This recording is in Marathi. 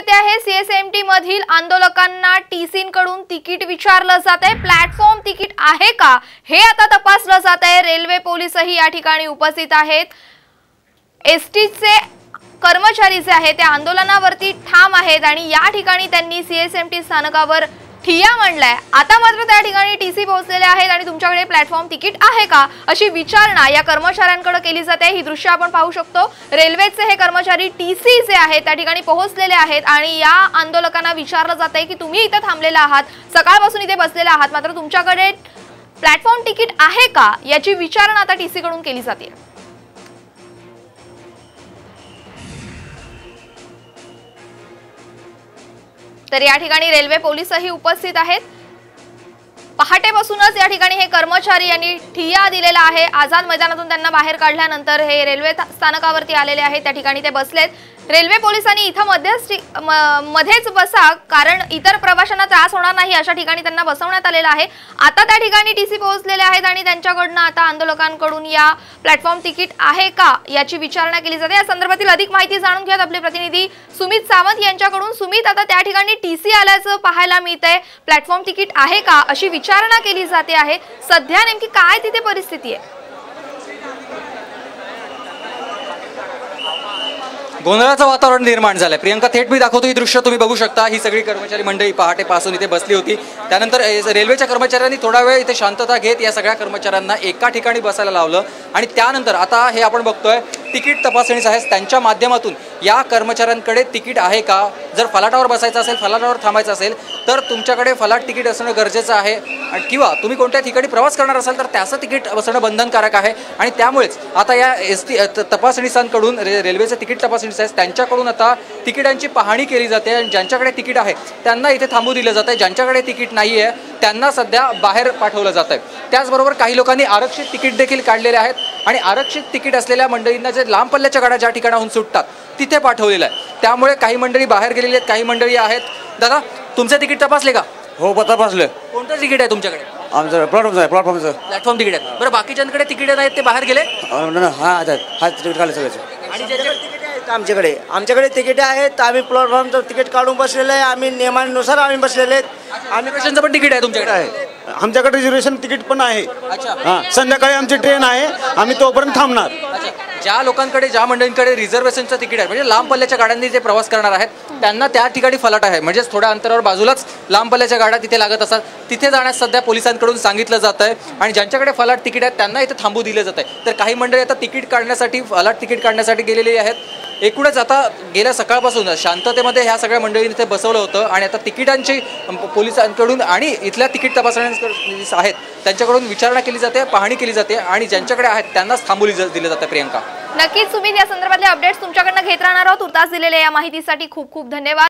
येते आहे सीएसएमटी मधील आंदोलकांना टीसींकडून तिकीट विचारलं जात आहे। प्लॅटफॉर्म तिकीट आहे का हे आता तपासलं जात आहे। रेल्वे पोलीसही या ठिकाणी उपस्थित आहेत। एसटीचे कर्मचारी जे आहेत ते आंदोलनावरती ठाम आहेत आणि या ठिकाणी त्यांनी सीएसएमटी स्थानकावर ठिय्या मांडलाय। आता मात्र त्या ठिकाणी टीसी पोहोचलेले आहेत आणि तुमच्याकडे प्लॅटफॉर्म तिकीट आहे का अशी विचारणा या कर्मचाऱ्यांकडे केली जाते। ही दृश्य आपण पाहू शकतो। रेल्वेचे हे कर्मचारी टीसी जे आहेत त्या ठिकाणी पोहोचलेले आहेत आणि या आंदोलकांना विचारलं जातंय की तुम्ही इथे थांबलेला आहात, सकाळपासून इथे बसलेला आहात, मात्र तुमच्याकडे प्लॅटफॉर्म तिकीट आहे का याची विचारणा आता टीसी कडून केली जाते। तर या ठिकाणी रेल्वे पोलीसही उपस्थित आहेत। पहाटेपासूनच या ठिकाणी हे कर्मचारी यांनी ठिय्या दिलेला आहे। आझाद मैदानातून त्यांना बाहेर काढल्यानंतर हे रेल्वे स्थानकावरती आलेले आहेत। त्या ठिकाणी ते बसलेत। रेल्वे पोलिसांनी इथं मध्येच बसा, कारण इतर प्रवाशांना त्रास होणार नाही अशा ठिकाणी त्यांना बसवण्यात आलेलं आहे। आता त्या ठिकाणी टीसी पोहोचलेले आहेत आणि त्यांच्याकडून आता आंदोलकांकडून या प्लॅटफॉर्म तिकीट आहे का याची विचारणा केली जाते। या संदर्भातील अधिक माहिती जाणून घेऊयात आपले प्रतिनिधी सुमित सावंत यांच्याकडून। सुमित, आता त्या ठिकाणी टीसी आल्याचं पाहायला मिळतंय, प्लॅटफॉर्म तिकीट आहे का अशी विचारणा केली जाते आहे। सध्या नेमकी काय तिथे परिस्थिती आहे? गोंधळाचं वातावरण निर्माण झालंय। प्रियंका, थेट मी दाखवतो ही दृश्य तुम्ही बघू शकता। ही सगळी कर्मचारी मंडळी पहाटेपासून इथे बसली होती। त्यानंतर रेल्वेच्या कर्मचाऱ्यांनी थोडा वेळ इथे शांतता घेत या सगळ्या कर्मचाऱ्यांना एका ठिकाणी बसायला लावलं आणि त्यानंतर आता हे आपण बघतोय तिकीट तपासणी आहेत त्यांच्या माध्यमातून या कर्मचाऱ्यांकडे तिकीट आहे का, जर फलाटावर बसायचं असेल, फलाटावर थांबायचं असेल तर तुमच्याकडे फलाट तिकीट असणं गरजेचं आहे किंवा तुम्ही कोणत्या ठिकाणी प्रवास करणार असाल तर त्याचं तिकीट असणं बंधनकारक आहे। आणि त्यामुळेच आता या एसटी तपासणीसांकडून रेल्वेचे तिकीट तपासणी त्यांच्याकडून आता तिकिटांची पाहणी केली जाते आणि ज्यांच्याकडे तिकीट आहे त्यांना इथे थांबू दिलं जात आहे, ज्यांच्याकडे तिकीट नाही आहे त्यांना सध्या बाहेर पाठवलं जात आहे। त्याचबरोबर काही लोकांनी आरक्षित तिकीट देखील काढलेले आहेत आणि आरक्षित तिकीट असलेल्या मंडळींना जे लांब पल्ल्याच्या गाड्या ज्या ठिकाणाहून सुटतात तिथे पाठवलेलं आहे। त्यामुळे काही मंडळी बाहेर गेलेली आहेत, काही मंडळी आहेत। दादा, तुमचे तिकीट तपासले का? हो, तपासले। कोणतं तिकीट आहे तुमच्याकडे? आमचं प्लॅटफॉर्मचं तिकीट आहे। बरं, बाकीच्यांकडे तिकीट आहेत ते बाहेर गेले? हा तिकीट काढले सगळ्याचे। आणि आमच्याकडे तिकीट आहेत। आम्ही प्लॅटफॉर्मचं तिकीट काढून बसलेलं आहे। आम्ही नियमानुसार आम्ही बसलेले आहेत। आम्ही पेशंटचं पण तिकीट आहे तुमच्याकडे? आहे, आमच्याकडे रिझर्वेशन तिकीट पण आहे। अच्छा, हां, संध्याकाळी आमची ट्रेन आहे, आम्ही तोपर्यंत थांबणार। अच्छा, ज्या लोकांकडे, ज्या मंडळींकडे रिझर्वेशनचं तिकीट आहे म्हणजे लांब पल्ल्याच्या गाड्यांनी जे प्रवास करणार आहेत त्यांना त्या ठिकाणी फलाट आहे, म्हणजेच थोड्या अंतरावर बाजूलाच लांब पल्ल्याच्या गाड्या तिथे लागत असतात, तिथे जाण्यास सध्या पोलिसांकडून सांगितलं जात आहे। आणि ज्यांच्याकडे फलाट तिकीट आहेत त्यांना इथे थांबू दिलं जात आहे। तर काही मंडळी आता तिकीट काढण्यासाठी, फलाट तिकीट काढण्यासाठी गेलेली आहेत। एकूणच आता गेल्या सकाळपासून शांततेमध्ये ह्या सगळ्या मंडळींनी इथे बसवलं होतं आणि आता तिकिटांची पोलिसांकडून आणि इथल्या तिकीट तपासण्या आहेत त्यांच्याकडून विचारणा केली जाते, पाहणी केली जाते आणि ज्यांच्याकडे आहेत त्यांनाच थांबू दिलं जातं। प्रियंका, नक्कीच तुम्ही या संदर्भातले अपडेट्स तुमच्याकडनं घेत राहणार आहोत। तुर्तास दिलेल्या या माहितीसाठी खूप खूप धन्यवाद।